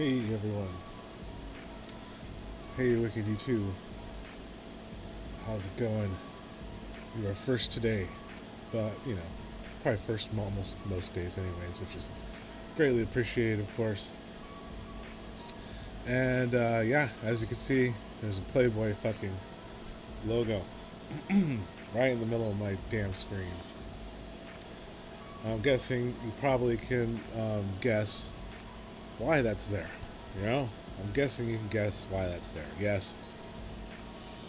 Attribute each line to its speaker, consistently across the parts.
Speaker 1: Hey everyone. Hey Wicked, you too. How's it going? You are first today, but probably first almost most days, anyways, which is greatly appreciated, of course. And yeah, as you can see, there's a Playboy fucking logo right in the middle of my damn screen. I'm guessing you probably can guess why that's there. You know, I'm guessing you can guess why that's there. Yes,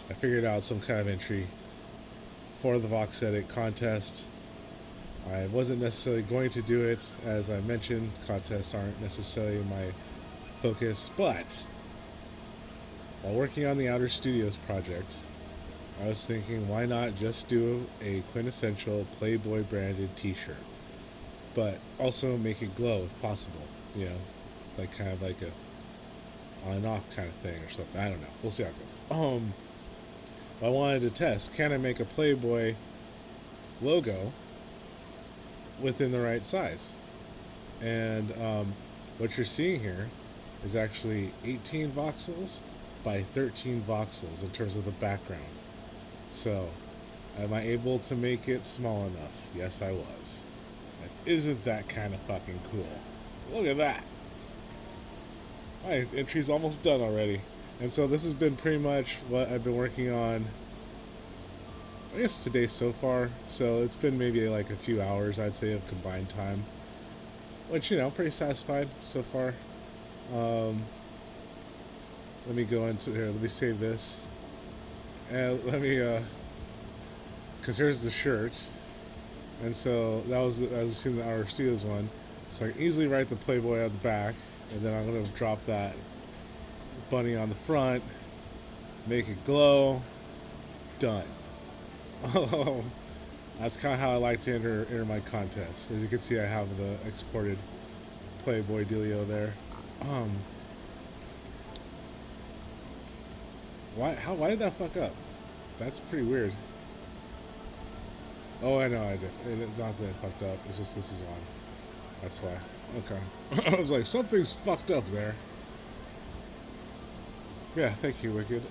Speaker 1: I figured out some kind of entry for the Voxedit contest. I wasn't necessarily going to do it, as I mentioned. Contests aren't necessarily my focus, but while working on the Outer Studios project, I was thinking, why not just do a quintessential Playboy branded T-shirt, but also make it glow if possible. You know, like kind of like a on and off kind of thing or something. I don't know. We'll see how it goes. I wanted to test: can I make a Playboy logo within the right size? And what you're seeing here is actually 18 voxels by 13 voxels in terms of the background. So, am I able to make it small enough? Yes, I was. Isn't that kind of fucking cool? Look at that. My entry's almost done already. And so this has been pretty much what I've been working on, I guess, today so far. So it's been maybe like a few hours, I'd say, of combined time. Which, pretty satisfied so far. Let me go into here. Let me save this. And let me, because here's the shirt. And so that was, I was seeing the Outer Studios one. So I can easily write the Playboy on the back. And then I'm going to drop that bunny on the front. Make it glow. Done. That's kind of how I like to enter my contest. As you can see, I have the exported Playboy dealio there. Why did that fuck up? That's pretty weird. Oh, I know I did. Not that it fucked up. It's just this is on. That's why. Okay. I was like, something's fucked up there. Yeah, thank you, Wicked.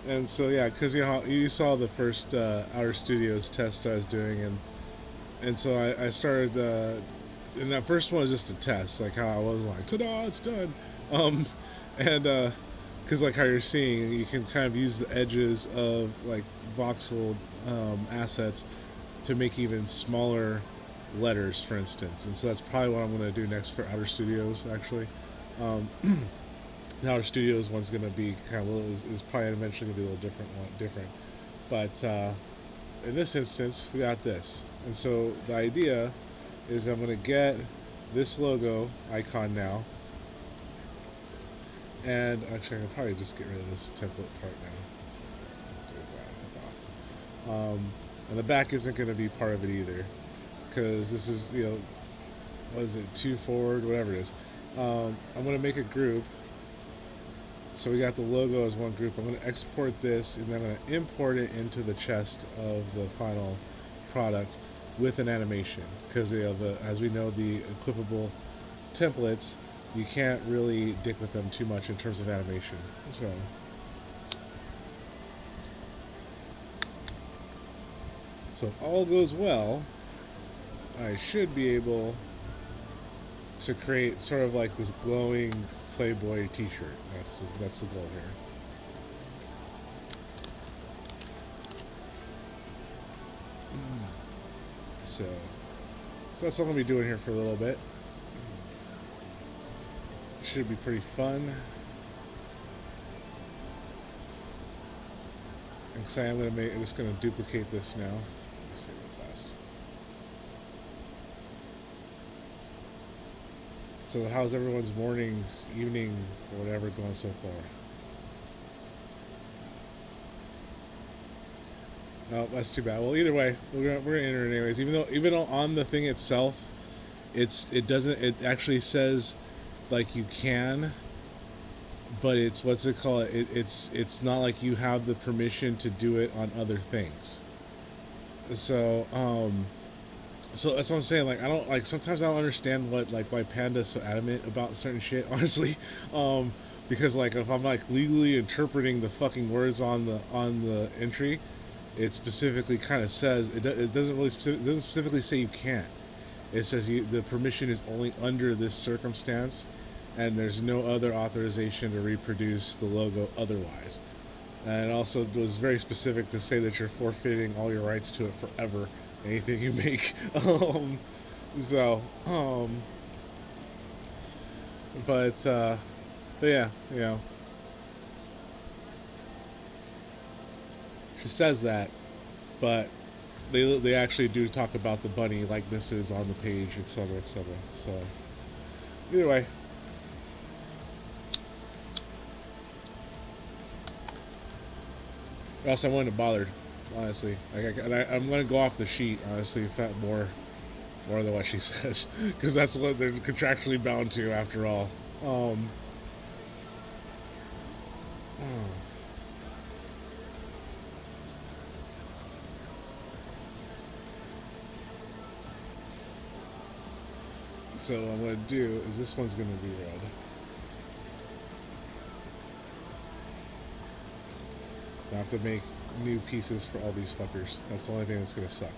Speaker 1: And so yeah, because you saw the first Outer Studios test I was doing, and so I started. And that first one was just a test, like how I was like, ta-da, it's done. And because like how you're seeing, you can kind of use the edges of like voxel assets to make even smaller letters, for instance. And so that's probably what I'm going to do next for Outer Studios, actually. The Outer Studios one's going to be kind of a little, is probably eventually going to be a little different. But in this instance, we got this. And so the idea is I'm going to get this logo icon now. And actually, I can probably just get rid of this template part now. Do that, and the back isn't going to be part of it either, because this is, what is it, 2 forward, whatever it is. I'm going to make a group. So we got the logo as one group. I'm going to export this, and then I'm going to import it into the chest of the final product with an animation, because as we know, the clippable templates, you can't really dick with them too much in terms of animation. So if all goes well, I should be able to create sort of like this glowing Playboy T-shirt. That's the goal here. So that's what I'm gonna be doing here for a little bit. Should be pretty fun. Because I'm just gonna duplicate this now. Let me see real fast. So how's everyone's morning, evening, or whatever going so far? Oh, that's too bad. Well, either way, we're gonna enter it anyways. Even though on the thing itself, it actually says like you can, but it's what's it called? It's not like you have the permission to do it on other things. So So that's what I'm saying. Like I don't like sometimes I don't understand what like why Panda's so adamant about certain shit. Honestly, um, because like if I'm like legally interpreting the fucking words on the entry, it specifically kind of says it doesn't really it doesn't specifically say you can't. It says the permission is only under this circumstance, and there's no other authorization to reproduce the logo otherwise. And it also was very specific to say that you're forfeiting all your rights to it forever. Anything you make. So, but, uh, but yeah, you know, she says that, but they actually do talk about the bunny likenesses on the page, etc., etc. So, either way, or else I wouldn't have bothered, honestly. I'm gonna go off the sheet, honestly, if that more than what she says, because that's what they're contractually bound to, after all. Um, oh. So what I'm gonna do is this one's gonna be red. I have to make new pieces for all these fuckers. That's the only thing that's gonna suck.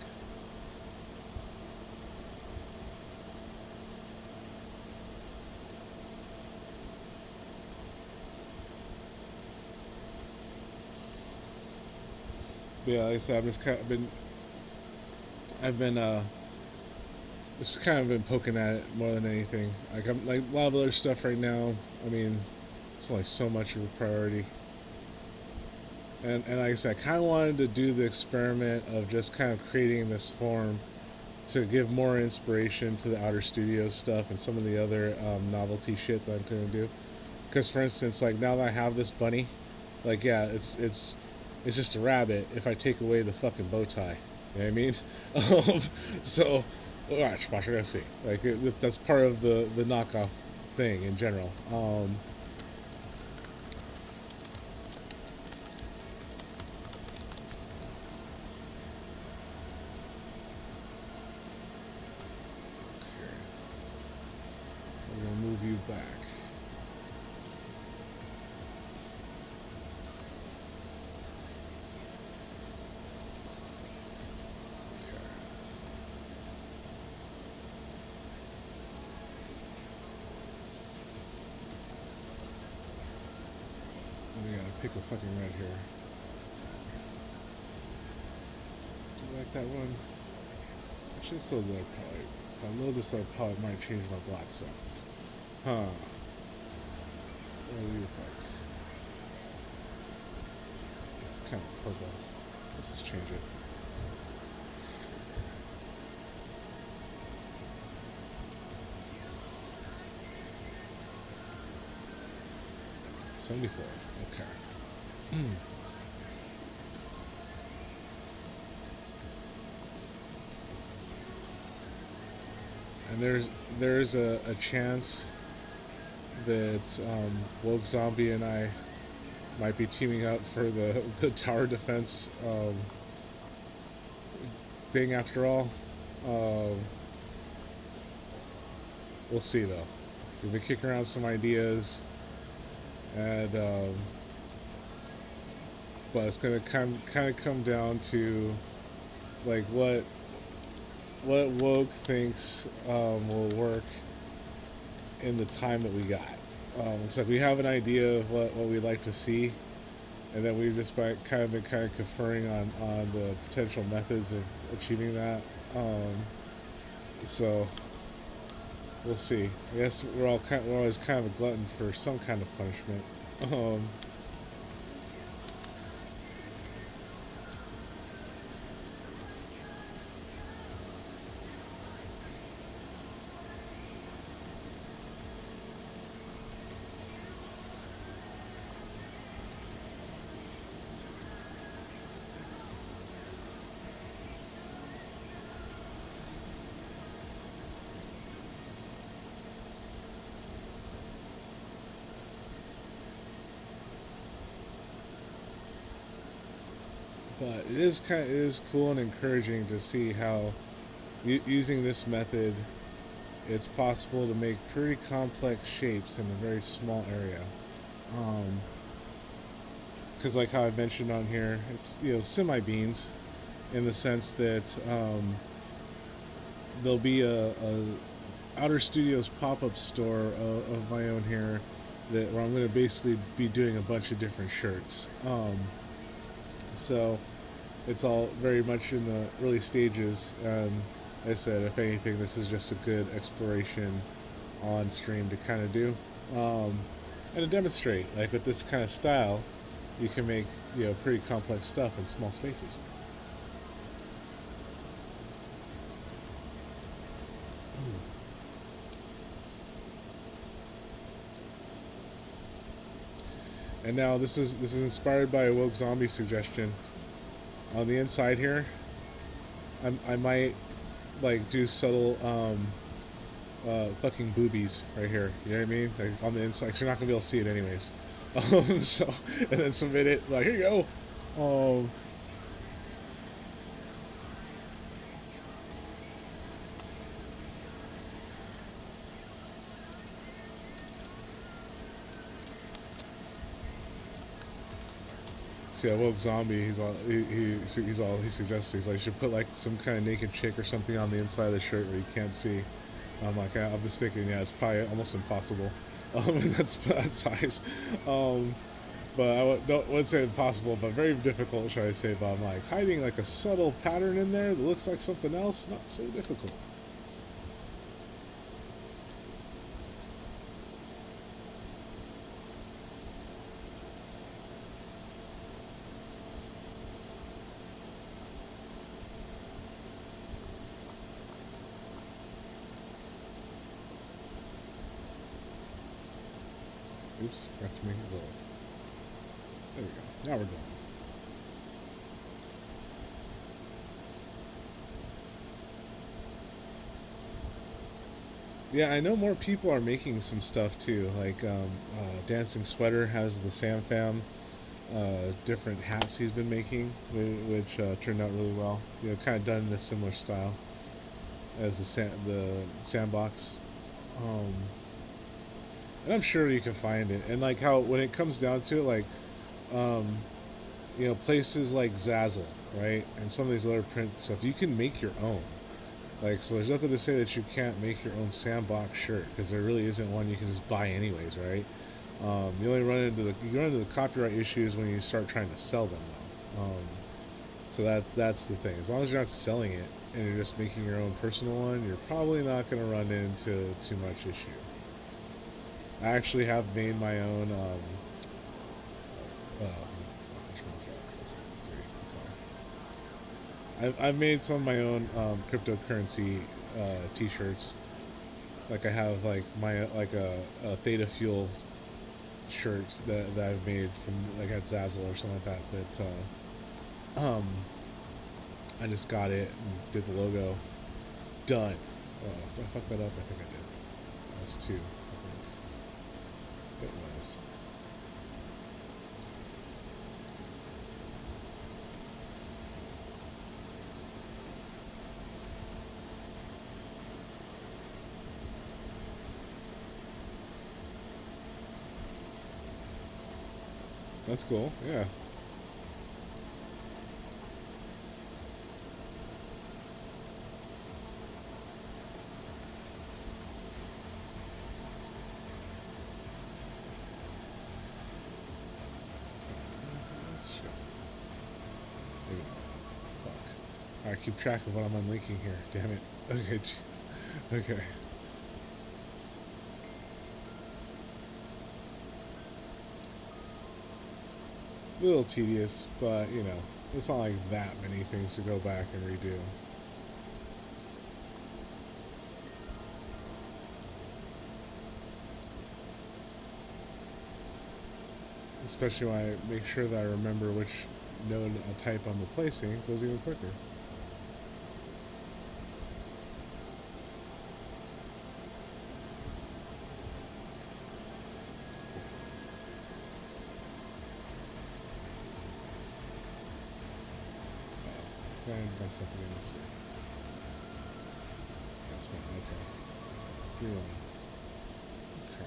Speaker 1: But yeah, like I said, I've been just kind of been poking at it more than anything. Like I'm like a lot of other stuff right now. I mean, it's only so much of a priority. And like I said, I kind of wanted to do the experiment of just kind of creating this form to give more inspiration to the Outer Studios stuff and some of the other novelty shit that I'm gonna do. Because for instance, like now that I have this bunny, like yeah, it's just a rabbit if I take away the fucking bow tie. You know what I mean? um, so watch, I gotta see. Like that's part of the knockoff thing in general. I'm gonna move you back. Okay. We gotta pick a fucking red here. Do you like that one? I should still do that probably. If I load this up, probably might change my black so. Huh. What do you think? It's kind of purple. Let's just change it. 74. Okay. And there's a chance that Woke Zombie and I might be teaming up for the tower defense thing after all. Um, we'll see though. We've been kicking around some ideas, and but it's gonna kind of come down to like what Woke thinks will work in the time that we got. It's like we have an idea of what we'd like to see, and then we've just kind of been conferring on the potential methods of achieving that. So we'll see. I guess we're always kind of a glutton for some kind of punishment. Um, but it is cool and encouraging to see how Using this method, it's possible to make pretty complex shapes in a very small area. Because like how I mentioned on here, it's semi-beans in the sense that there'll be a Outer Studios pop-up store of my own here that where I'm going to basically be doing a bunch of different shirts. So it's all very much in the early stages, and I said, if anything, this is just a good exploration on stream to kind of do and to demonstrate. Like with this kind of style, you can make pretty complex stuff in small spaces. And now this is inspired by a woke zombie suggestion. On the inside here, I might like do subtle fucking boobies right here. You know what I mean? Like on the inside, 'cause you're not gonna be able to see it anyways. So and then submit it like, here you go. See, I woke zombie. He suggested he's like, you should put like some kind of naked chick or something on the inside of the shirt where you can't see. I'm like, I'm just thinking, yeah, it's probably almost impossible. That's that size. But wouldn't say impossible, but very difficult, should I say? But I'm like, hiding like a subtle pattern in there that looks like something else, not so difficult. Oops, forgot to make it low. There we go. Now we're going. Yeah, I know more people are making some stuff too. Like Dancing Sweater has the Sam Fam different hats he's been making, which turned out really well. Kind of done in a similar style as the Sandbox. Um, and I'm sure you can find it. And like how when it comes down to it, like um, places like Zazzle, right, and some of these other print stuff, you can make your own. Like, so there's nothing to say that you can't make your own Sandbox shirt, because there really isn't one you can just buy anyways, right? You only run into the copyright issues when you start trying to sell them, though. So that's the thing. As long as you're not selling it and you're just making your own personal one, you're probably not going to run into too much issue. I actually have made my own. Which one's that? 3, 4. I've made some of my own cryptocurrency T-shirts. Like I have like my like a Theta Fuel shirts that I've made from like at Zazzle or something like that. I just got it and did the logo. Done. Oh, did I fuck that up? I think I did. That was 2. I think it was. That's cool. Yeah. Shit. Maybe not. Fuck. Alright, keep track of what I'm unlinking here. Damn it. Okay. Okay. A little tedious, but it's not like that many things to go back and redo. Especially when I make sure that I remember which node type I'm replacing, it goes even quicker. I mess up again this year. that's fine. Okay. You're on. Okay.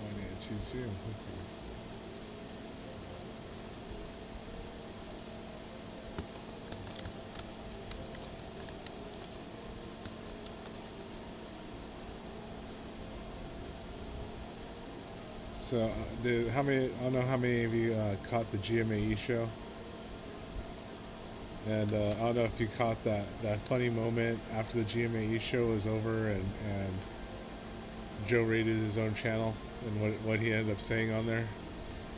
Speaker 1: I need to too. Okay. So, how many? I don't know how many of you caught the GMAE show, and I don't know if you caught that funny moment after the GMAE show was over, and Joe rated his own channel and what he ended up saying on there.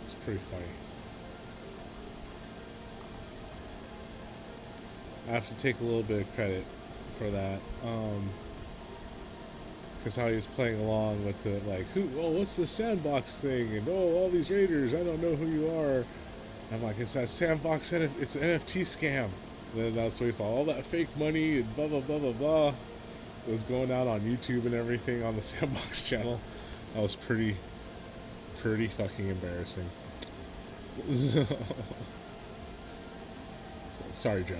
Speaker 1: It's pretty funny. I have to take a little bit of credit for that. Because how he was playing along with the like, what's the Sandbox thing, and all these raiders, I don't know who you are. I'm like, it's that Sandbox, it's an NFT scam. And then that's what he saw, all that fake money and blah blah blah blah blah. It was going out on YouTube and everything on the Sandbox channel. That was pretty fucking embarrassing. Sorry, Joe.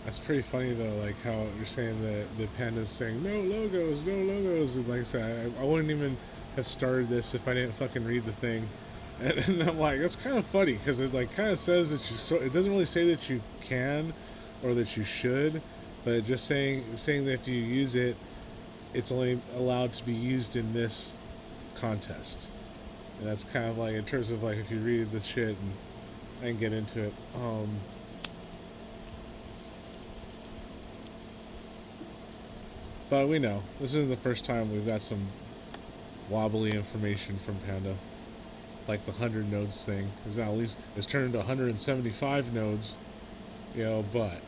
Speaker 1: That's pretty funny though, like how you're saying the panda's saying no logos, and like I said, I wouldn't even have started this if I didn't fucking read the thing, and I'm like, that's kind of funny because it like kind of says that it doesn't really say that you can or that you should, but it just saying that if you use it, it's only allowed to be used in this contest, and that's kind of like in terms of like if you read the shit and get into it. But we know this isn't the first time we've got some wobbly information from Panda, like the 100 nodes thing. Because now at least it's turned into 175 nodes, But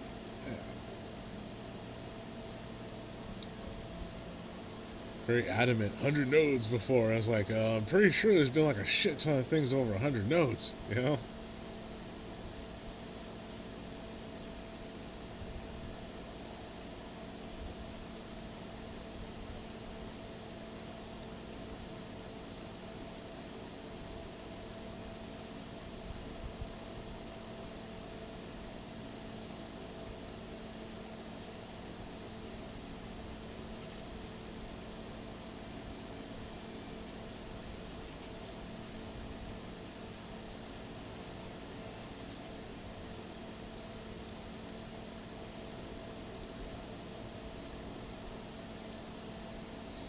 Speaker 1: very adamant 100 nodes before. I was like, I'm pretty sure there's been like a shit ton of things over 100 nodes.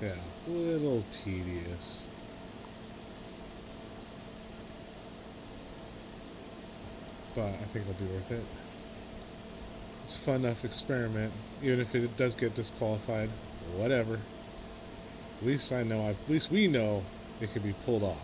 Speaker 1: Yeah, a little tedious. But I think it'll be worth it. It's a fun enough experiment, even if it does get disqualified, whatever. At least we know it can be pulled off,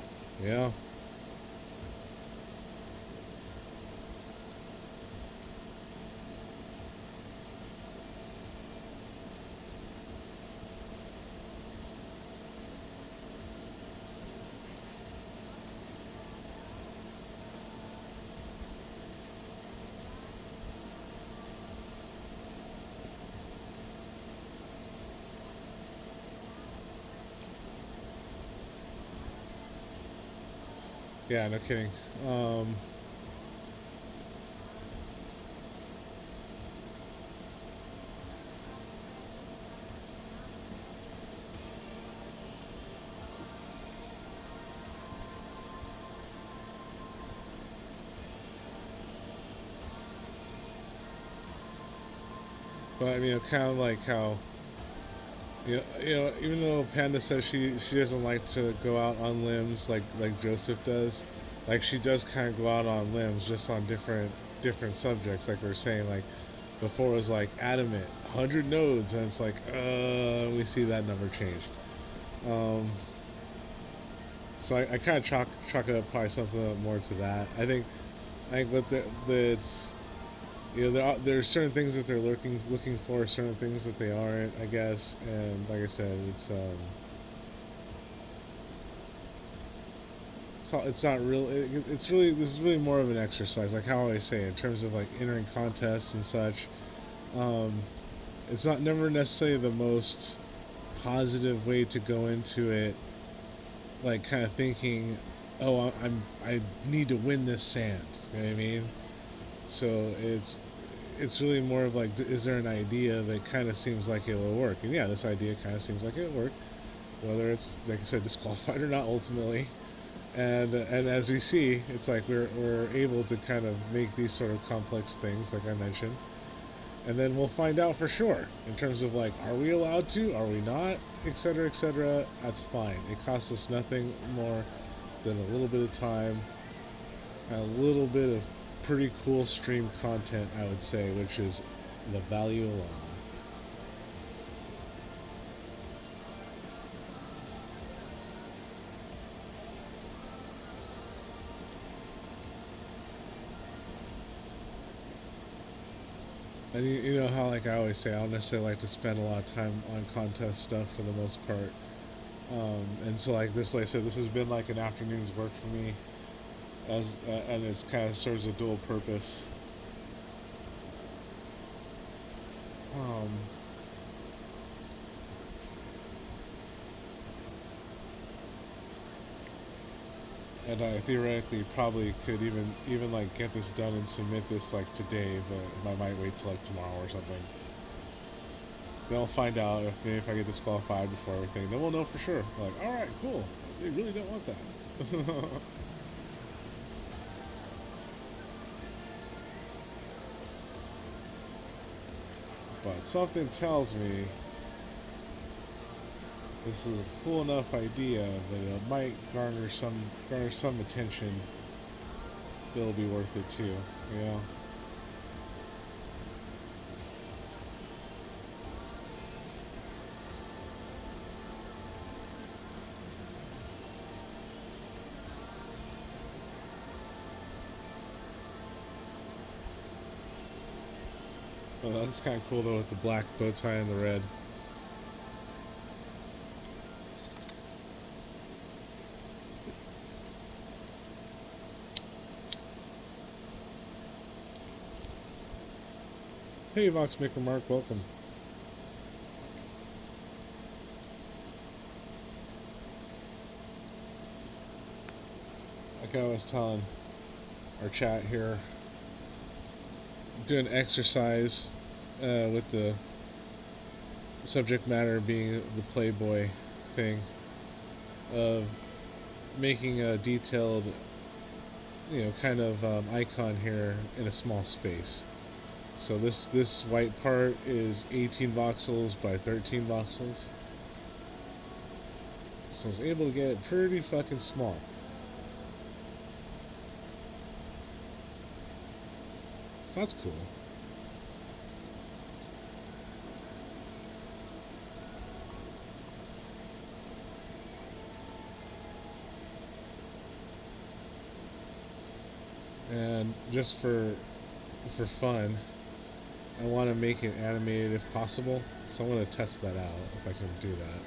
Speaker 1: Yeah, no kidding. But I mean, kind of like how, even though Panda says she doesn't like to go out on limbs like Joseph does, like she does kind of go out on limbs just on different subjects. Like we were saying, like before it was like adamant 100 nodes, and it's like we see that number changed. So I kind of chalk it up probably something more to that. I think what it's, there's certain things that they're looking for, certain things that they aren't, I guess. And like I said, it's not real. It's really, this is really more of an exercise, like how I say, in terms of like entering contests and such. Um, it's not never necessarily the most positive way to go into it, like kind of thinking, oh, I need to win this sand. You know what I mean? So it's really more of like, is there an idea that kind of seems like it will work? And yeah, this idea kind of seems like it will work, whether it's, like I said, disqualified or not ultimately. And as we see, it's like we're able to kind of make these sort of complex things, like I mentioned, and then we'll find out for sure in terms of like, are we allowed to, are we not, etc., etc. That's fine. It costs us nothing more than a little bit of time, a little bit of pretty cool stream content, I would say, which is the value alone. And you know how, like I always say, I don't necessarily like to spend a lot of time on contest stuff for the most part. And so like this, like I said, this has been like an afternoon's work for me, and it's kind of serves a dual purpose. Um, and I theoretically probably could even like get this done and submit this like today, but I might wait till like tomorrow or something. Then I'll find out if maybe if I get disqualified before everything. Then we'll know for sure. Like, all right, cool. They really don't want that. But something tells me this is a cool enough idea that it might garner some attention. It'll be worth it too, you know. Well, that's kind of cool though with the black bow tie and the red. Hey, Voxmaker Mark, welcome. Like I was telling our chat here, doing exercise with the subject matter being the Playboy thing, of making a detailed, kind of icon here in a small space. So this white part is 18 voxels by 13 voxels. So I was able to get it pretty fucking small. So that's cool. And just for fun, I want to make it animated if possible. So I want to test that out if I can do that.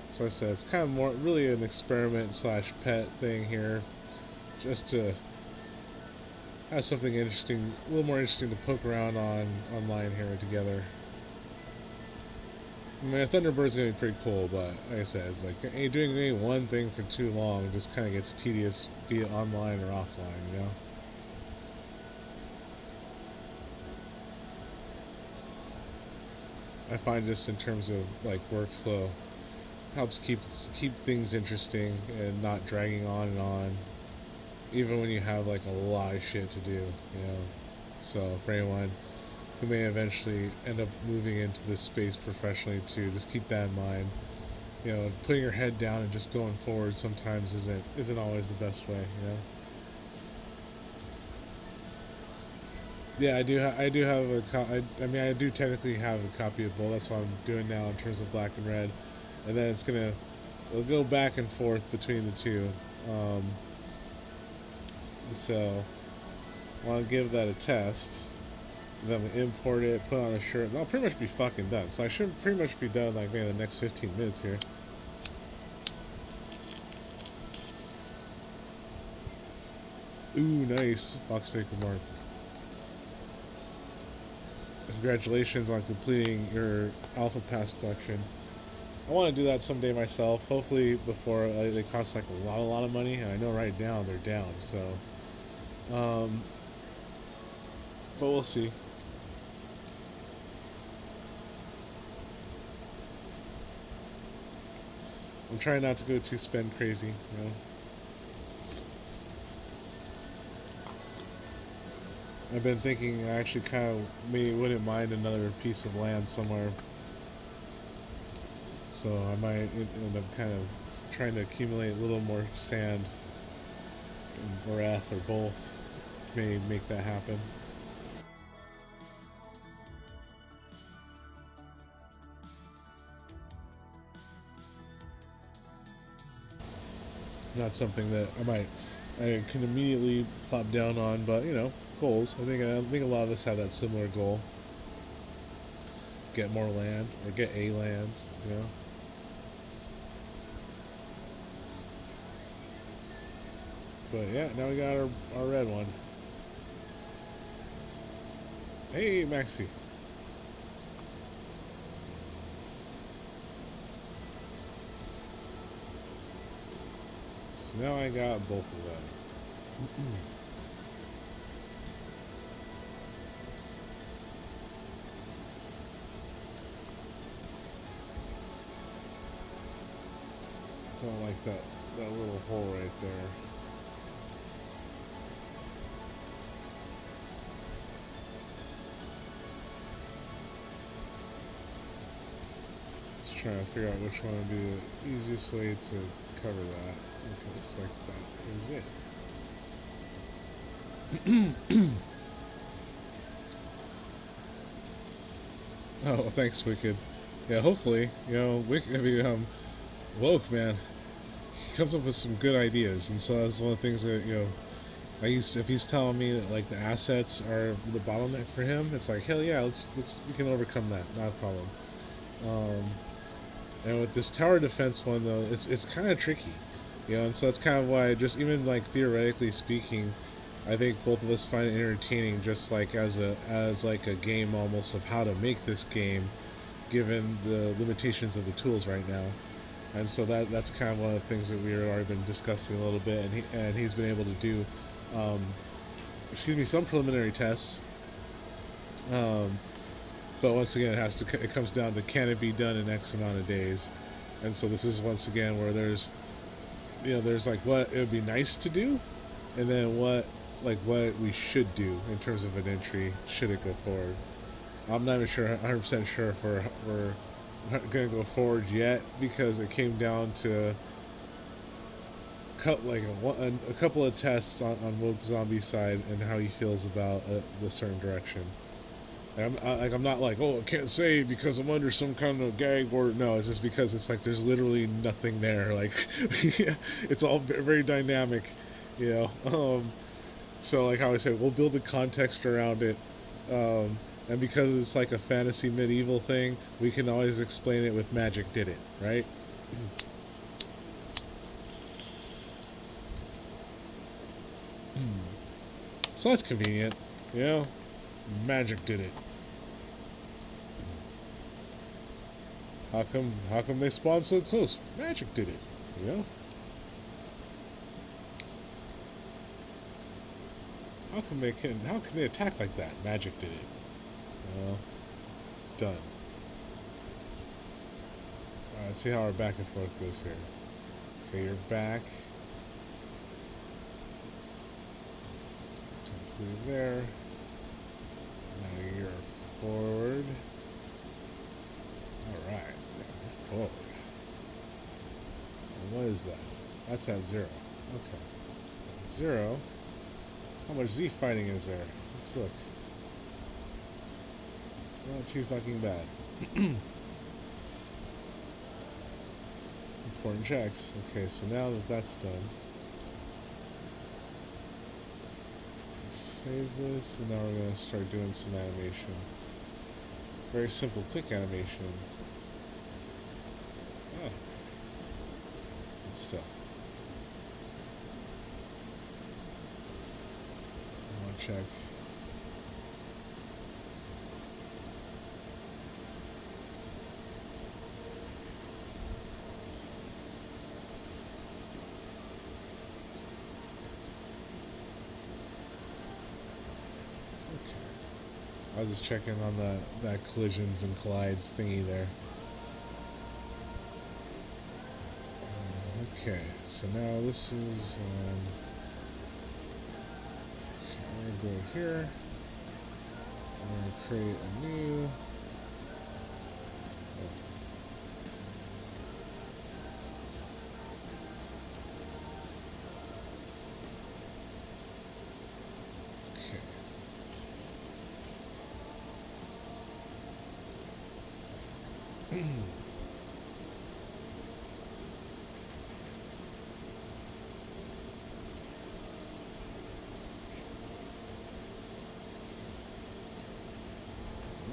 Speaker 1: So I said it's kind of more really an experiment slash pet thing here, just to have something interesting, a little more interesting to poke around on online here together. I mean, a Thunderbird's gonna be pretty cool, but like I said, it's like doing any one thing for too long just kind of gets tedious, be it online or offline, you know. I find just in terms of like workflow, helps keep things interesting and not dragging on and on, even when you have like a lot of shit to do, you know. So for anyone who may eventually end up moving into this space professionally too, just keep that in mind. Putting your head down and just going forward sometimes isn't always the best way, you know. Yeah, I do have I mean, I do technically have a copy of both. That's what I'm doing now in terms of black and red, and then it's gonna It'll go back and forth between the two. Um, so I want to give that a test. Then I'm gonna import it, put on a shirt, and I'll pretty much be fucking done. So I should pretty much be done like maybe the next 15 minutes here. Ooh, nice. Boxmaker Mark. Congratulations on completing your Alpha Pass collection. I want to do that someday myself. Hopefully before they cost like a lot of money, and I know right now they're down. So, but we'll see. I'm trying not to go too spend crazy, you know. I've been thinking I actually kind of maybe wouldn't mind another piece of land somewhere. So I might end up kind of trying to accumulate a little more sand or earth or both to maybe make that happen. Not something that I can immediately plop down on, but you know, goals. I think a lot of us have that similar goal. Get more land or get a land, you know. But yeah, now we got our red one. Hey, Maxi. So now I got both of them. Don't like that little hole right there. Just trying to figure out which one would be the easiest way to cover that. Okay, looks like that is it. Oh, thanks, Wicked. Yeah, hopefully, you know, Woke, man, he comes up with some good ideas, and so that's one of the things that, you know, if he's telling me that like the assets are the bottleneck for him, it's like hell yeah, let's we can overcome that, not a problem. Um, and with this tower defense one though, it's kind of tricky, you know, and so that's kind of why just even like theoretically speaking, I think both of us find it entertaining, just like as like a game almost of how to make this game, given the limitations of the tools right now. And so that's kind of one of the things that we've already been discussing a little bit, and he's been able to do, um, some preliminary tests. Um, but once again, it comes down to can it be done in X amount of days, and so this is once again where there's like what it would be nice to do, and then what we should do in terms of an entry should it go forward. I'm not even sure 100% sure if we're not gonna go forward yet, because it came down to a couple of tests on Woke Zombie's side and how he feels about the certain direction. I'm not like, oh, I can't say because I'm under some kind of gag or no. It's just because it's like there's literally nothing there. Like it's all very dynamic, you know. So like how I said, we'll build the context around it. And because it's like a fantasy medieval thing, we can always explain it with magic did it, right? So that's convenient, you know? Magic did it. How come they spawned so close? Magic did it, you know? How can they attack like that? Magic did it. Well, done. Alright, let's see how our back and forth goes here. Okay, you're back. Complete there. Now you're forward. Alright, forward. And what is that? That's at 0. Okay. At 0. How much Z fighting is there? Let's look. Not too fucking bad. important checks. Okay, so now that that's done, save this, and now we're going to start doing some animation. Very simple, quick animation. Oh, but still. One check. I was just checking on that collisions and collides thingy there. Okay, so now this is I'm going to go here. I'm going to create a new.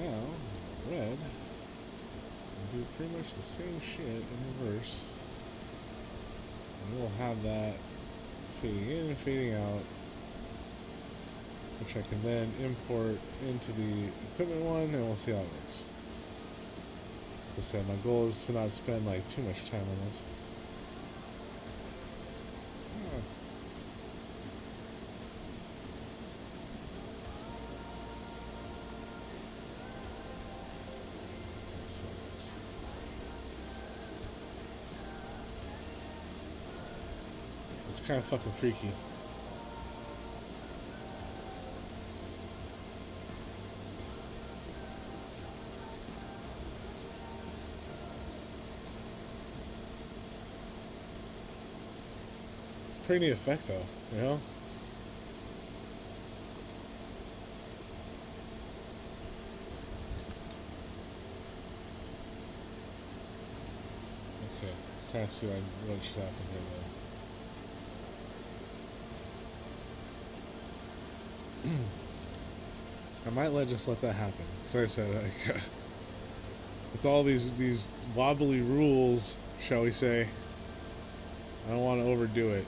Speaker 1: Now, red, do pretty much the same shit in reverse. And we'll have that fading in and fading out, which I can then import into the equipment one, and we'll see how it works. As I said, my goal is to not spend like too much time on this. It's kind of fucking freaky. Pretty neat effect though, you know? Okay, can't see what should happen here though. I might just let that happen. So I said, like, with all these wobbly rules, shall we say, I don't want to overdo it.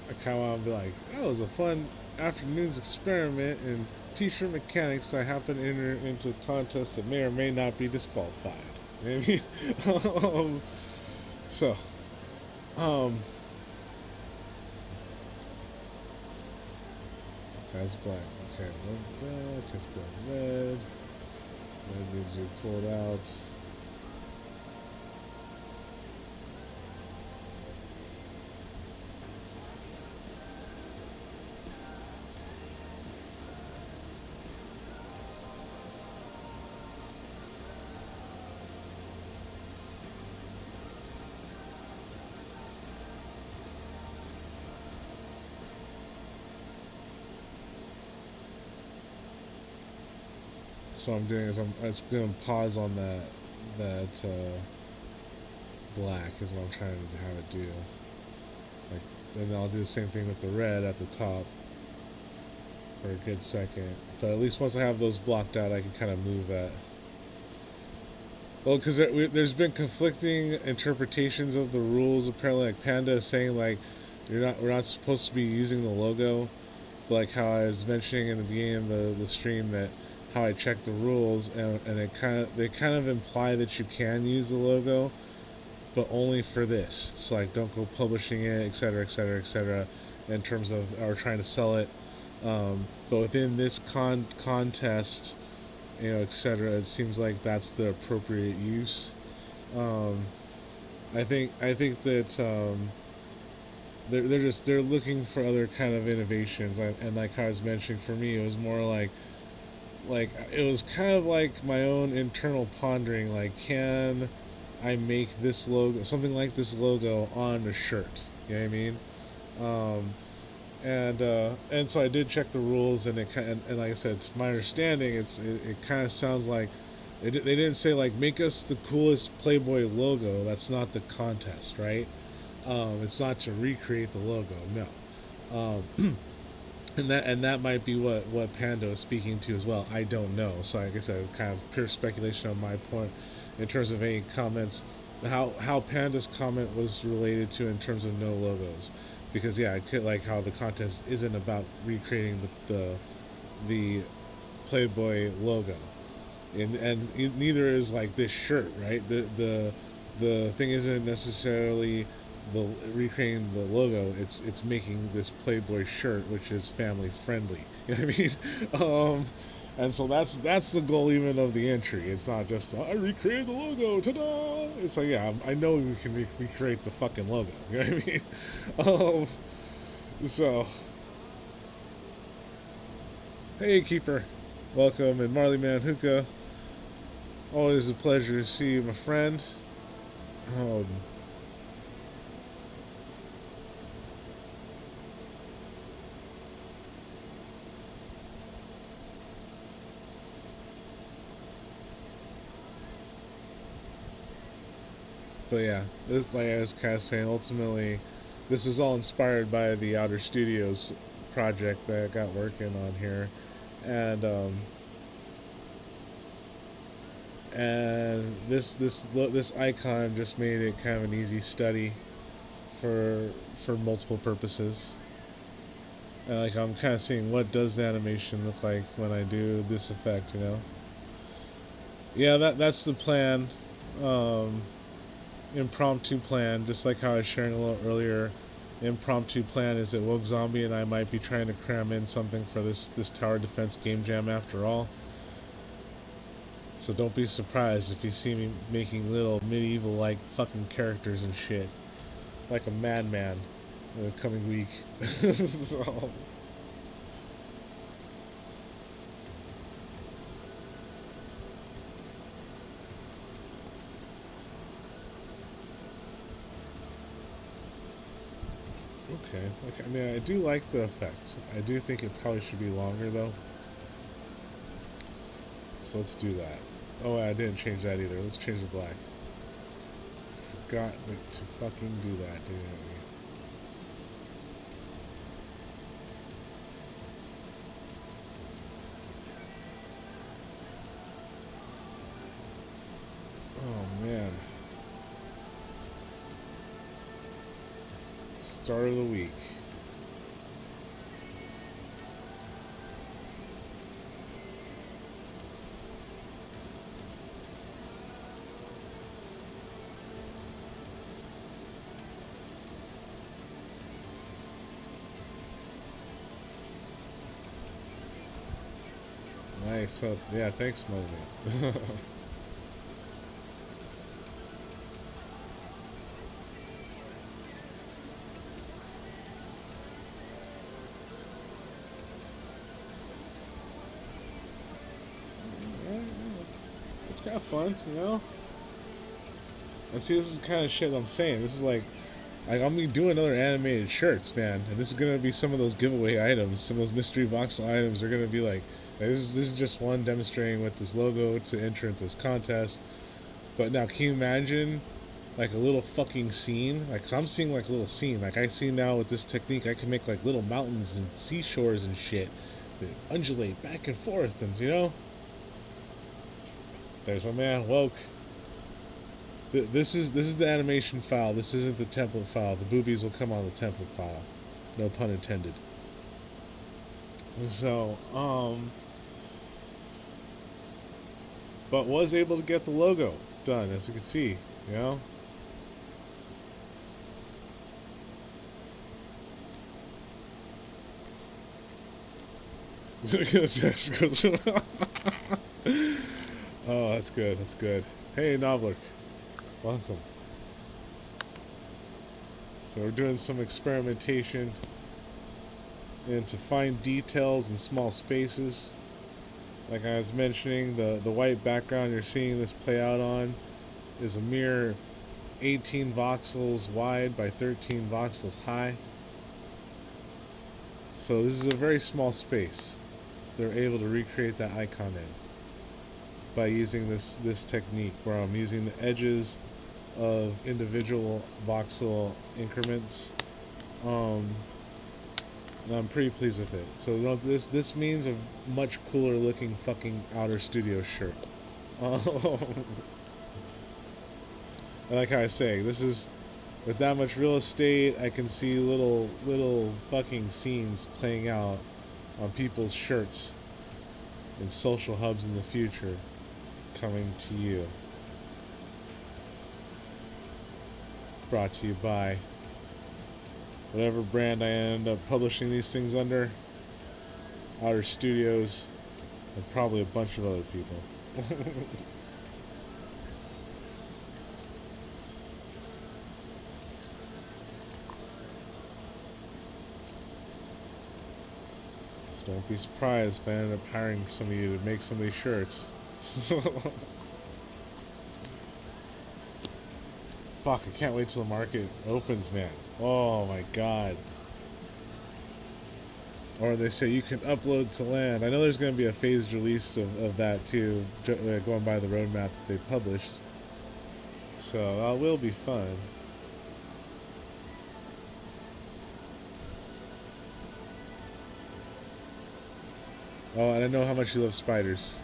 Speaker 1: I kind of want to be like, that was a fun afternoon's experiment in T-shirt mechanics. I happen to enter into a contest that may or may not be disqualified. Maybe. So, that's black. Okay, let's go red. Red needs to be pulled out. So what I'm doing is I'm going to pause on that black is what I'm trying to have it do. Like, and then I'll do the same thing with the red at the top for a good second. But at least once I have those blocked out, I can kind of move that. Well, because there's been conflicting interpretations of the rules. Apparently, like Panda is saying like we're not supposed to be using the logo, but like how I was mentioning in the beginning of the stream that how I checked the rules and they kind of imply that you can use the logo, but only for this. So like don't go publishing it, etc., etc., etc. In terms of or trying to sell it. But within this contest, you know, etc., it seems like that's the appropriate use. I think that they're looking for other kind of innovations. And like I was mentioning, for me, it was more like it was kind of like my own internal pondering. Like, can I make this logo, something like this logo, on a shirt? You know what I mean? And so I did check the rules, and like I said, to my understanding, it kind of sounds like They didn't say like make us the coolest Playboy logo. That's not the contest, right? It's not to recreate the logo. No. And that might be what Pando is speaking to as well. I don't know. So I guess I kind of pure speculation on my point in terms of any comments. How Panda's comment was related to in terms of no logos, because yeah, I could like how the contest isn't about recreating the Playboy logo, and neither is like this shirt, right? The thing isn't necessarily the recreating the logo. It's making this Playboy shirt, which is family friendly. You know what I mean? And so that's the goal even of the entry. It's not just I recreated the logo, ta-da! It's like yeah, I know we can recreate the fucking logo. You know what I mean? So hey Keeper, welcome, and Marley Man Hookah. Always a pleasure to see you, my friend. Um, but yeah, this like I was kind of saying. Ultimately, this was all inspired by the Outer Studios project that I got working on here, and this icon just made it kind of an easy study for multiple purposes. And like I'm kind of seeing what does the animation look like when I do this effect, you know? Yeah, that's the plan. Um, Impromptu plan, just like how I was sharing a little earlier. Impromptu plan is that Woke Zombie and I might be trying to cram in something for this tower defense game jam after all. So don't be surprised if you see me making little medieval like fucking characters and shit, like a madman in the coming week. So okay, I mean I do like the effect. I do think it probably should be longer though. So let's do that. Oh, I didn't change that either. Let's change the black. Forgot to fucking do that, didn't we? Oh man. Start of the week. Nice. So yeah, thanks, Moman. It's kind of fun, you know. And see, this is the kind of shit I'm saying. This is like I'm gonna be doing other animated shirts, man. And this is gonna be some of those giveaway items. Some of those mystery voxel items are gonna be like this is just one demonstrating with this logo to enter into this contest. But now, can you imagine like a little fucking scene? Like, so I'm seeing like a little scene. Like I see now with this technique, I can make like little mountains and seashores and shit that undulate back and forth, and you know. There's my man woke. This is the animation file. This isn't the template file. The boobies will come on the template file. No pun intended. So, but was able to get the logo done, as you can see, you know. Oh, that's good. That's good. Hey, Nobler, welcome. So we're doing some experimentation into fine details and small spaces. Like I was mentioning, the white background you're seeing this play out on is a mere 18 voxels wide by 13 voxels high. So this is a very small space they're able to recreate that icon in. by using this technique where I'm using the edges of individual voxel increments. And I'm pretty pleased with it. So this means a much cooler looking fucking outer studio shirt. And like I say, this is with that much real estate, I can see little fucking scenes playing out on people's shirts in social hubs in the future coming to you. Brought to you by whatever brand I end up publishing these things under, Outer Studios, and probably a bunch of other people. So don't be surprised if I end up hiring some of you to make some of these shirts. Fuck, I can't wait till the market opens, man. Oh my god. Or they say you can upload to land. I know there's going to be a phased release of that too, going by the roadmap that they published. So that will be fun. Oh, and I know how much you love spiders.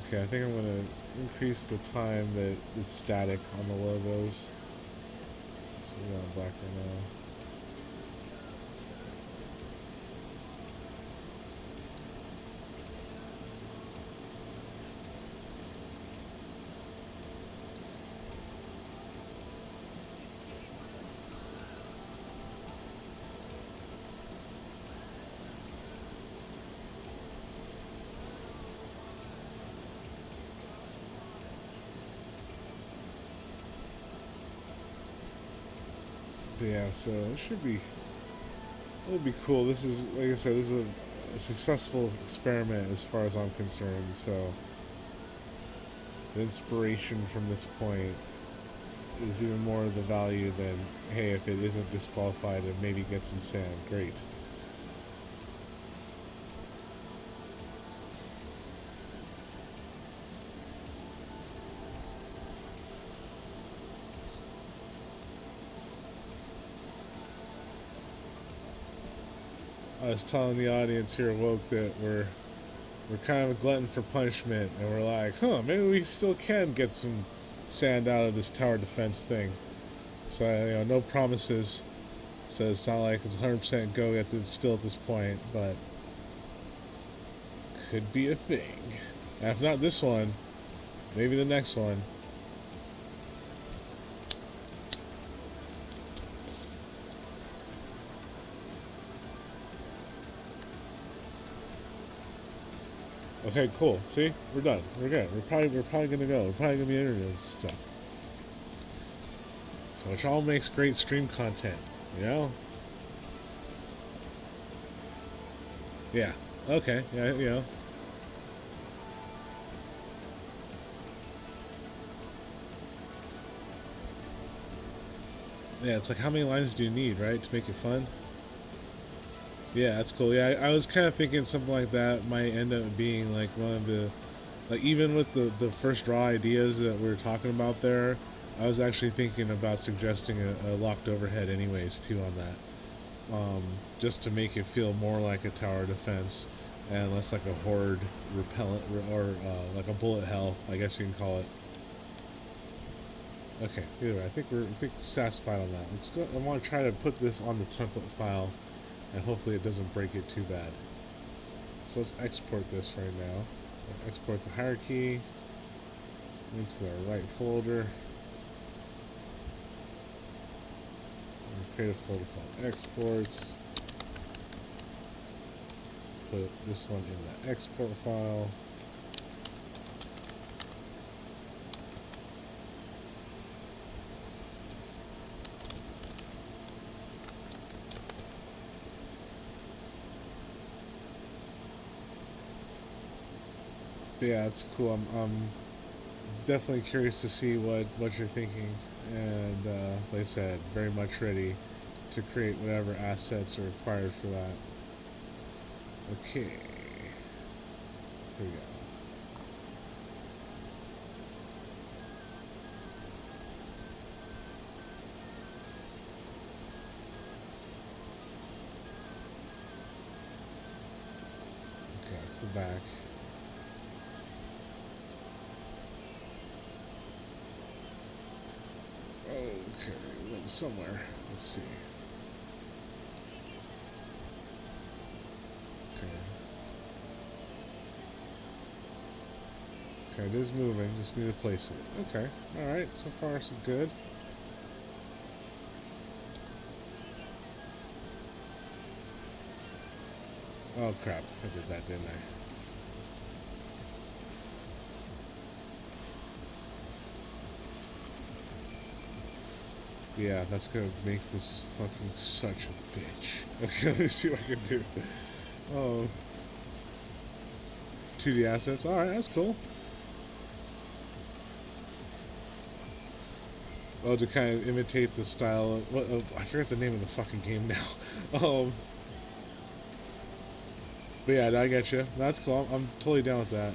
Speaker 1: Okay, I think I'm going to increase the time that it's static on the logos. So we're on black right now. But yeah, so it'll be cool. This is, like I said, this is a successful experiment as far as I'm concerned. So the inspiration from this point is even more of the value than, hey, if it isn't disqualified and maybe get some sand, great. I was telling the audience here at Woke that we're kind of a glutton for punishment, and we're like, maybe we still can get some sand out of this tower defense thing. So no promises. So it's not like it's 100% go still at this point, but could be a thing. And if not this one, maybe the next one. Okay, cool. See, we're done. We're good. We're probably gonna go. We're probably gonna be interviewing and stuff. So which all makes great stream content, you know? Yeah. Okay. Yeah. Yeah. It's like, how many lines do you need, right, to make it fun? Yeah, that's cool. Yeah, I was kind of thinking something like that might end up being like one of the, like, even with the first raw ideas that we were talking about there, I was actually thinking about suggesting a locked overhead anyways too on that, just to make it feel more like a tower defense and less like a horde repellent or like a bullet hell, I guess you can call it. Okay, either way, I think we're satisfied on that. Let's go. I want to try to put this on the template file, and hopefully it doesn't break it too bad. So let's export this right now. Export the hierarchy into our right folder. And create a folder called exports. Put this one in the export file. yeah, it's cool. I'm definitely curious to see what you're thinking, and like I said, very much ready to create whatever assets are required for that. Okay, here we go. Okay, that's the back. Okay, went somewhere. Let's see. Okay. Okay, it is moving. Just need to place it. Okay. Alright, so far so good. Oh crap, I did that, didn't I? Yeah, that's gonna make this fucking such a bitch. Okay, let me see what I can do. Oh. 2D assets. Alright, that's cool. Oh, to kind of imitate the style of, what, I forget the name of the fucking game now. But yeah, I get you. That's cool. I'm totally down with that.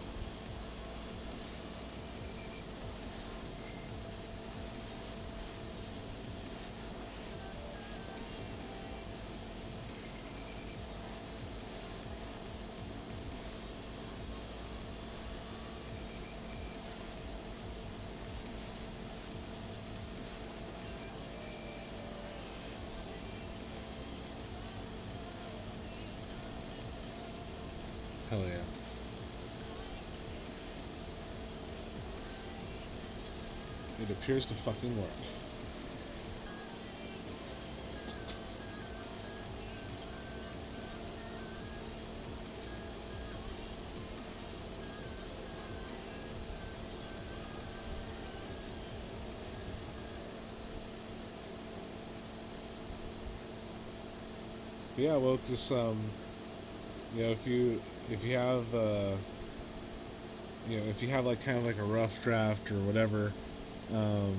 Speaker 1: Hell yeah. It appears to fucking work. Yeah, well, just you know, if you have you know, if you have like kind of like a rough draft or whatever, um,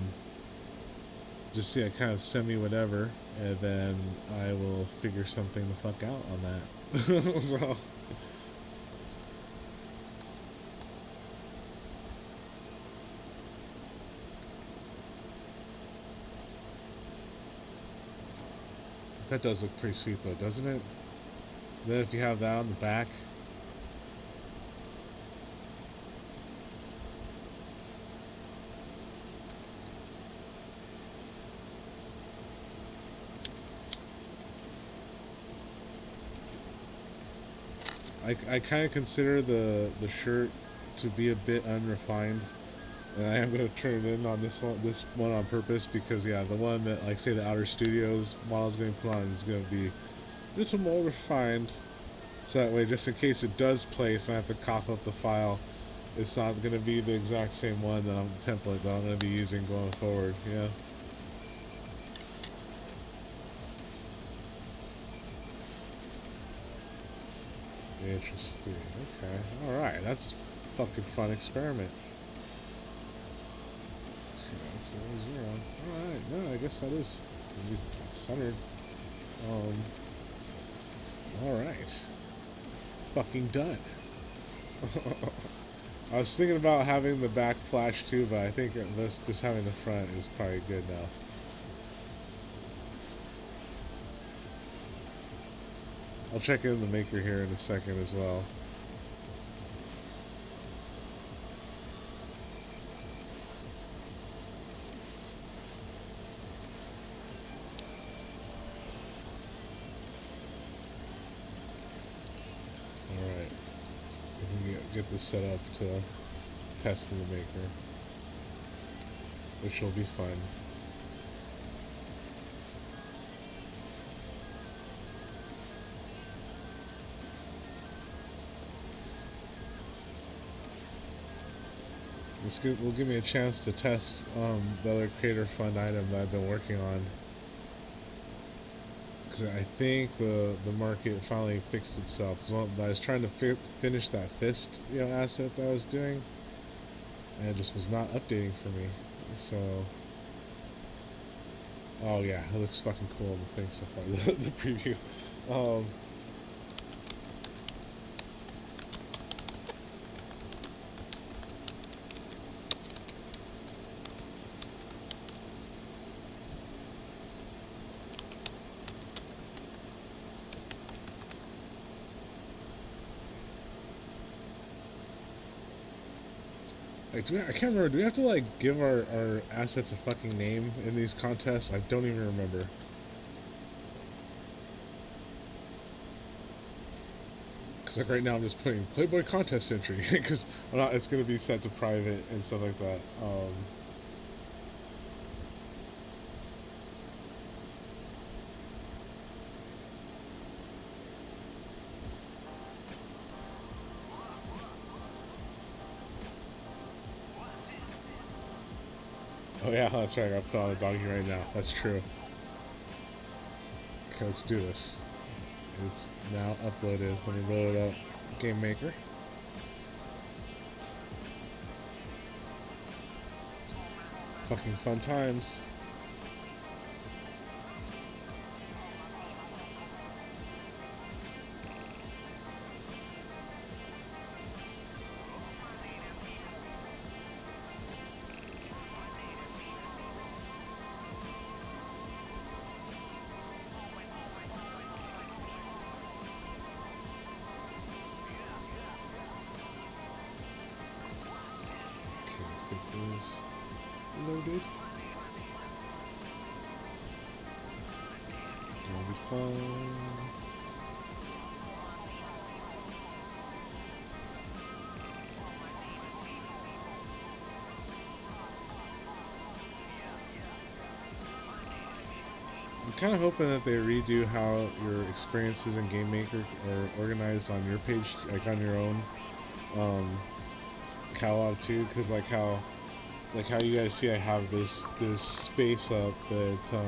Speaker 1: just yeah, kind of send me whatever, and then I will figure something the fuck out on that. So that does look pretty sweet though, doesn't it? Then if you have that on the back, I kind of consider the shirt to be a bit unrefined, and I am gonna turn it in on this one on purpose because yeah, the one that like say the Outer Studios model is going to put on is going to be a little more refined, so that way just in case it does place and I have to cough up the file, it's not going to be the exact same one that template that I'm going to be using going forward. Yeah. Interesting. Okay. All right. That's a fucking fun experiment. See, that's 0, 0. All right. No, I guess that is centered. Um. All right. Fucking done. I was thinking about having the back flash too, but I think this just having the front is probably good enough. I'll check in the maker here in a second as well. Alright. We can get this set up to test in the maker, which will be fun. This will give me a chance to test the other Creator Fund item that I've been working on. Because because I think the market finally fixed itself. So I was trying to finish that fist, asset that I was doing, and it just was not updating for me. So, oh yeah, it looks fucking cool in the thing so far. The preview. Um, Like, I can't remember. Do we have to like give our assets a fucking name in these contests? I don't even remember. Because like right now I'm just putting Playboy contest entry because it's gonna be set to private and stuff like that. Oh yeah, that's right. I gotta put on the doggy right now. That's true. Okay, let's do this. It's now uploaded. Let me load it up. Game Maker. Fucking fun times. Okay, let's get this loaded. It'll be fun. I'm kind of hoping that they redo how your experiences in Game Maker are organized on your page, like on your own catalog too. Because like how you guys see, I have this space up that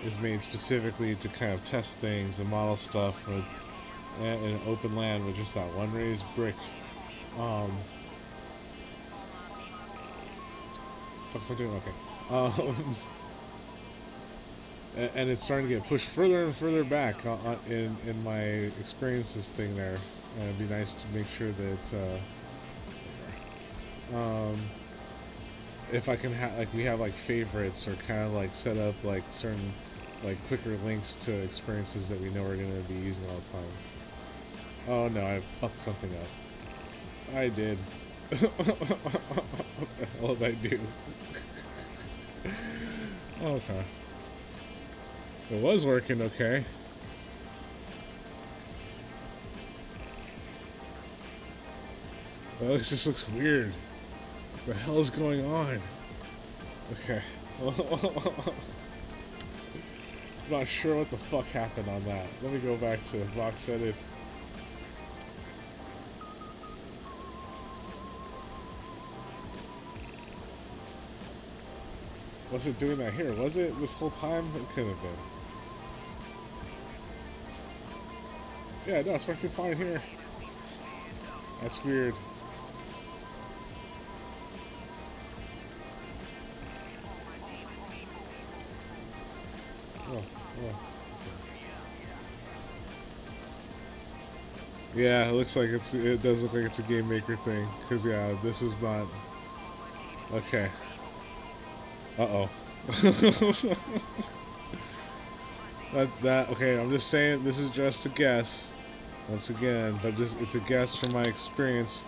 Speaker 1: is made specifically to kind of test things and model stuff with, in an open land with just that one raised brick. Fuck's I doing? Okay. And it's starting to get pushed further and further back in my experiences thing there. And it'd be nice to make sure that if I can have like we have like favorites or kind of like set up like certain like quicker links to experiences that we know we're going to be using all the time. Oh no, I fucked something up. I did. What the hell did I do? Okay. It was working okay. Well, this just looks weird. What the hell is going on? Okay. I'm not sure what the fuck happened on that. Let me go back to Voxedit. Was it doing that here? Was it this whole time? It could have been. Yeah, no, it's working fine here. That's weird. Oh. Okay. Yeah, it looks like it does look like it's a Game Maker thing. Because, yeah, this is not... Okay. Uh-oh. Okay, I'm just saying this is just a guess. Once again, but it's a guess from my experience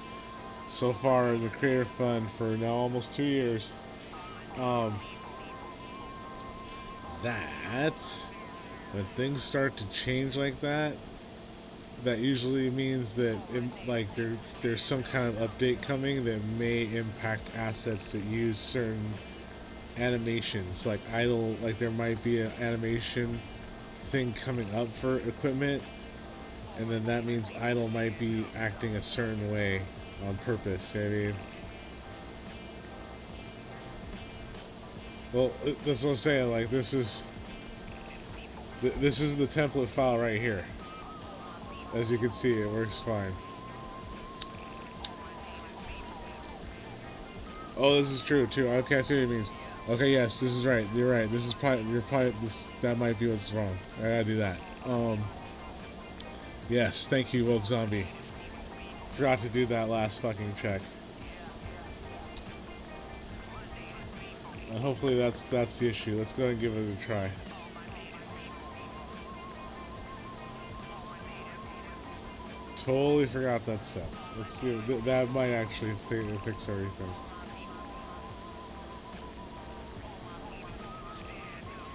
Speaker 1: so far in the Creator Fund for now almost 2 years. That when things start to change like that, that usually means that there's some kind of update coming that may impact assets that use certain animations, like idle. Like there might be an animation thing coming up for equipment, and then that means idle might be acting a certain way on purpose. You know what I mean? Well, that's what I'm saying. Like this is This is the template file right here. As you can see, it works fine. Oh, this is true too. Okay, I see what it means. Okay, yes, this is right. You're right. This is probably this. That might be what's wrong. I gotta do that. Yes, thank you, Woke Zombie. Forgot to do that last fucking check. Hopefully that's the issue. Let's go ahead and give it a try. Totally forgot that step. Let's see. That might actually fix everything.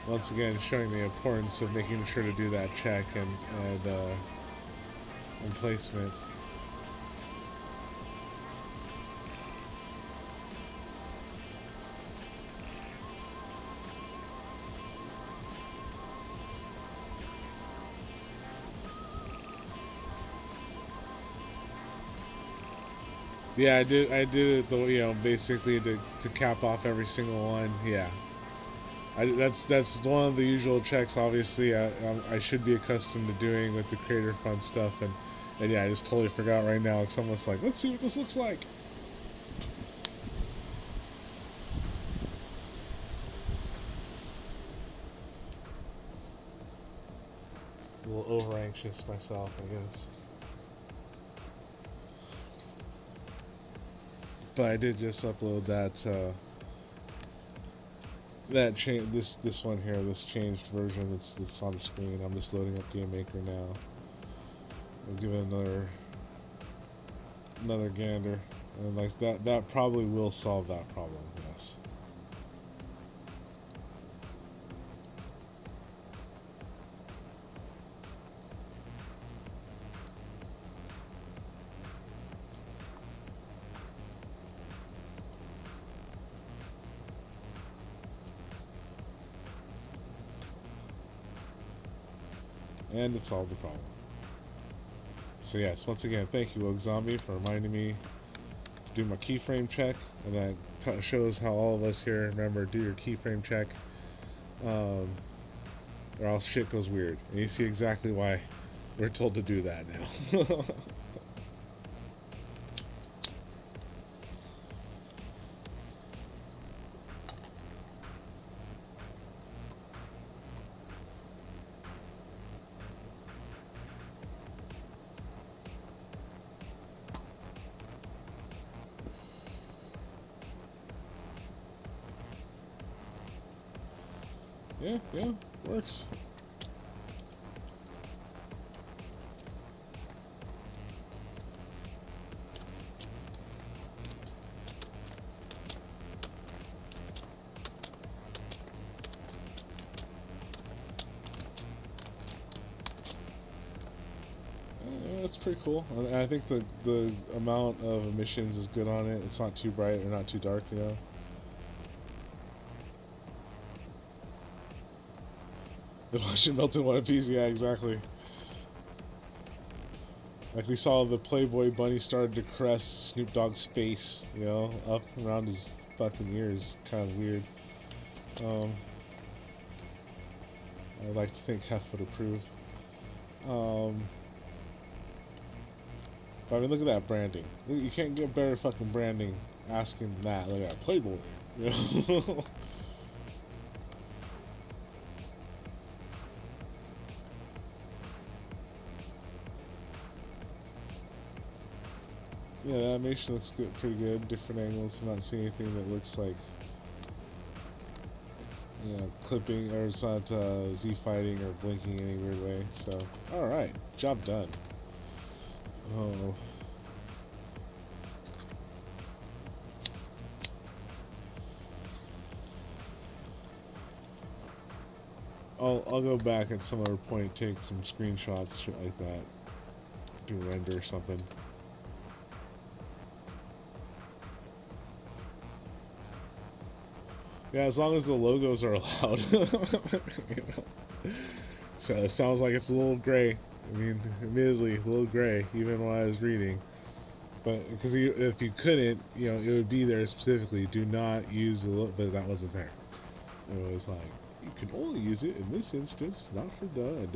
Speaker 1: Once again, showing the importance of making sure to do that check and placement. Yeah, I did it though, basically to cap off every single one. Yeah. That's one of the usual checks. Obviously, I should be accustomed to doing with the creator fund stuff, and yeah, I just totally forgot right now. It's almost like, let's see what this looks like. A little over anxious myself, I guess. But I did just upload this one here, this changed version that's on the screen. I'm just loading up Game Maker now. I'll give it another gander, and like that probably will solve that problem. Yes. And it solved the problem. So yes, once again, thank you, Woke Zombie, for reminding me to do my keyframe check, and that shows how all of us here remember, do your keyframe check, or else shit goes weird. And you see exactly why we're told to do that now. Yeah, works. That's pretty cool. I think the amount of emissions is good on it. It's not too bright or not too dark, The watch it melt in one piece, yeah, exactly. Like we saw the Playboy bunny started to caress Snoop Dogg's face, up around his fucking ears. Kind of weird. I'd like to think Hef would approve. But I mean, look at that branding. You can't get better fucking branding asking that. Look at that Playboy. Yeah, the animation looks good, pretty good. Different angles. I'm not seeing anything that looks like, clipping, or it's not Z fighting or blinking any weird way. So, all right, job done. Oh. I'll go back at some other point, take some screenshots, shit like that, do render or something. Yeah, as long as the logos are allowed. So it sounds like it's a little gray. I mean, admittedly, a little gray, even when I was reading. But because if you couldn't, it would be there specifically. Do not use the logo, but that wasn't there. It was like, You can only use it in this instance, not for da.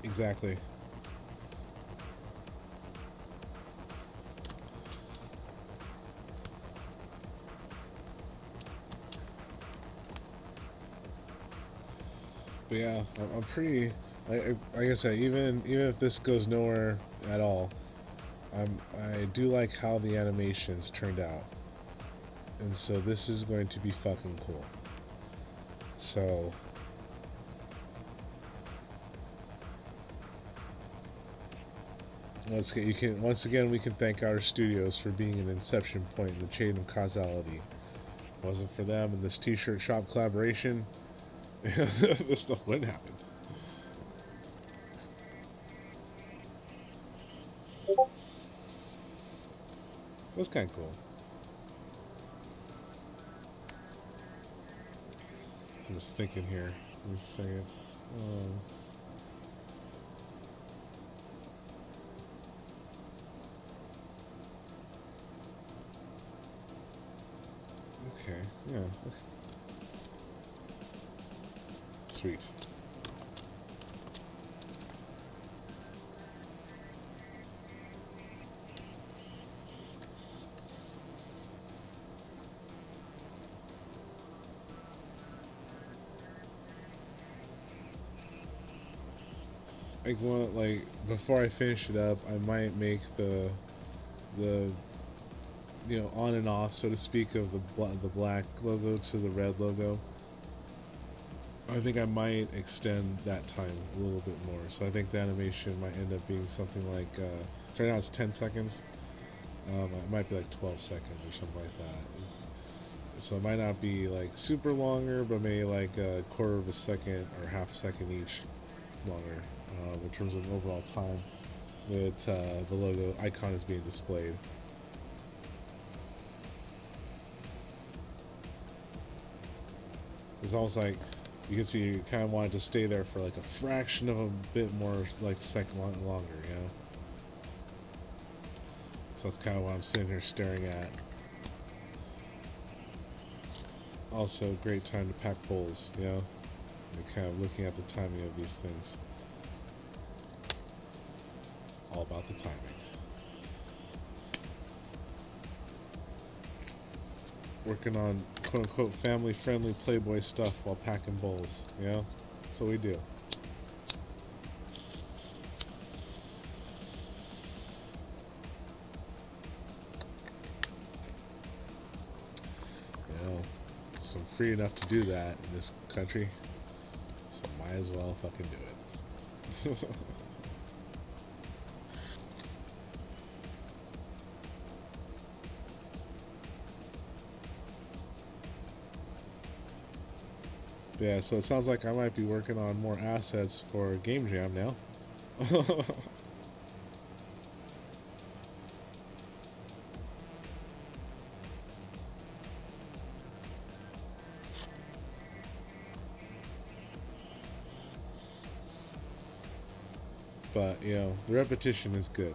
Speaker 1: Exactly. But yeah, I'm pretty. Like I said, even if this goes nowhere at all, I do like how the animations turned out, and so this is going to be fucking cool. So once again we can thank our studios for being an inception point in the chain of causality. If it wasn't for them and this T-shirt shop collaboration, this stuff wouldn't happen. That's kind of cool. So I'm just thinking here. Give me a second. Um, okay, yeah. Sweet. Like before I finish it up, I might make the on and off, so to speak, of the black logo to the red logo. I think I might extend that time a little bit more. So I think the animation might end up being something like so right now it's 10 seconds. It might be like 12 seconds or something like that. So it might not be like super longer, but maybe like a quarter of a second or half second each longer in terms of overall time that the logo icon is being displayed. It's almost like you can see you kind of wanted to stay there for like a fraction of a bit more, like second longer, you know. So that's kind of what I'm sitting here staring at. Also, great time to pack bowls, you know. You're kind of looking at the timing of these things. All about the timing. Working on quote unquote family friendly Playboy stuff while packing bowls, you know? That's what we do. You know, so I'm free enough to do that in this country, so might as well fucking do it. Yeah, so it sounds like I might be working on more assets for Game Jam now. But, the repetition is good.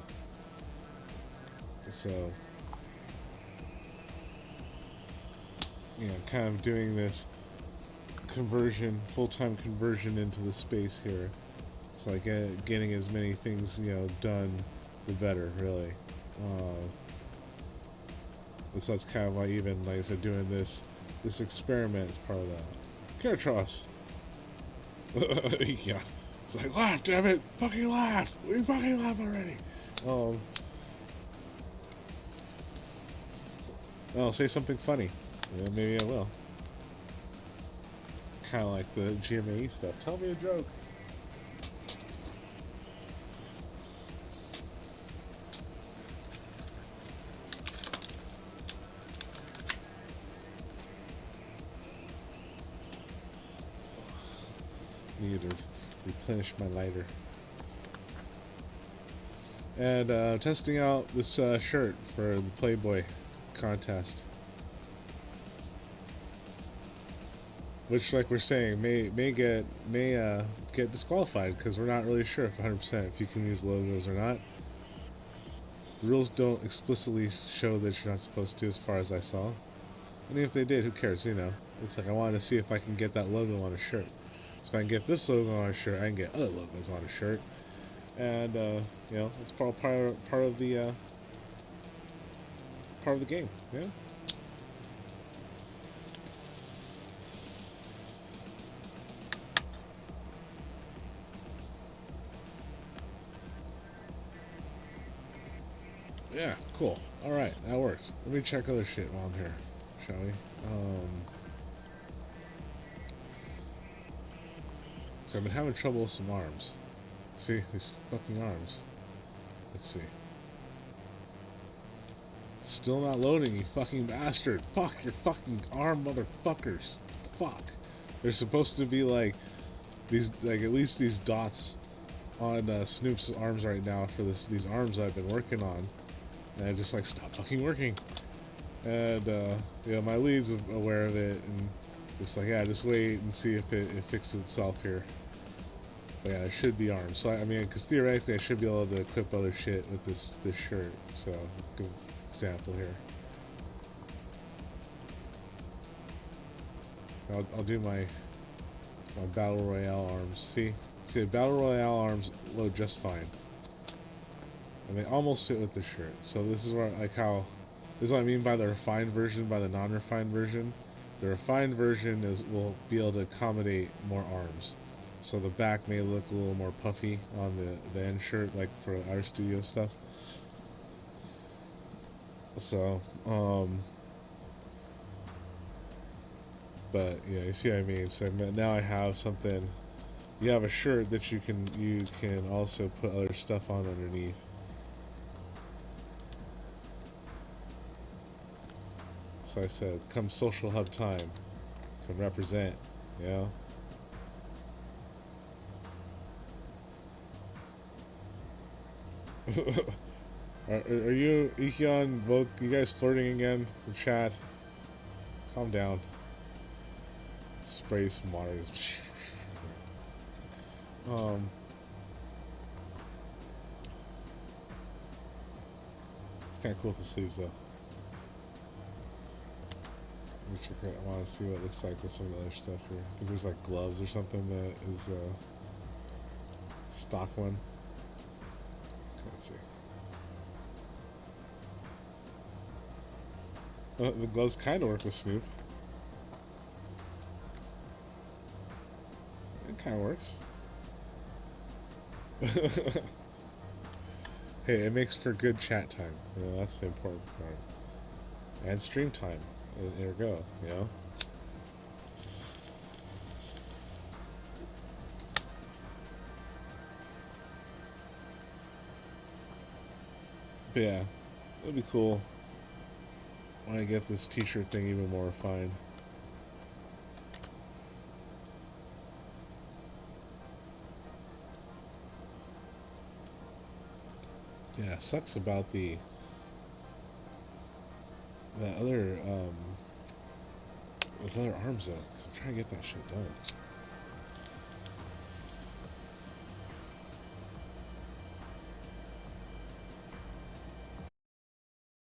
Speaker 1: So, kind of doing this conversion, full-time conversion into the space here. It's like getting as many things, done, the better, really. So that's kind of why even, like I said, doing this experiment is part of that. Cartros! Yeah. It's like, laugh, damn it! Fucking laugh! We fucking laugh already! I'll say something funny. Yeah, maybe I will. Kind of like the GMAE stuff. Tell me a joke. Need to replenish my lighter. And testing out this shirt for the Playboy contest. which, like we're saying, may get disqualified because we're not really sure if 100% if you can use logos or not. The rules don't explicitly show that you're not supposed to, as far as I saw. And if they did, who cares? It's like I wanted to see if I can get that logo on a shirt. So if I can get this logo on a shirt, I can get other logos on a shirt, and it's part of the game. Yeah. Yeah, cool. Alright, that works. Let me check other shit while I'm here, shall we? So I've been having trouble with some arms. See, these fucking arms. Let's see. Still not loading, you fucking bastard. Fuck your fucking arm, motherfuckers. Fuck. There's supposed to be like at least these dots on Snoop's arms right now for these arms I've been working on. And I just like, stop fucking working. And my lead's aware of it, and just like, yeah, just wait and see if it fixes itself here. But yeah, it should be arms. So I mean, because theoretically I should be able to clip other shit with this shirt. So good example here. I'll do my battle royale arms. See, the battle royale arms load just fine, and they almost fit with the shirt. So this is where this is what I mean by the refined version, by the non-refined version. The refined version will be able to accommodate more arms. So the back may look a little more puffy on the end shirt, like for our studio stuff. So, but yeah, you see what I mean. So now I have something. You have a shirt that you can also put other stuff on underneath. So I said, come social hub time, come represent, you know. Are you, Ikon, Vogue, you guys flirting again in chat? Calm down. Spray some water. It's kind of cool with the sleeves though. Let me check it. I want to see what it looks like with some of the other stuff here. I think there's like gloves or something that is a stock one. Let's see. The gloves kind of work with Snoop. It kind of works. Hey, it makes for good chat time. That's the important part. And stream time. There we go, But yeah, it'd be cool when I get this t-shirt thing even more refined. Yeah, sucks about the other those other arms though, because I'm trying to get that shit done.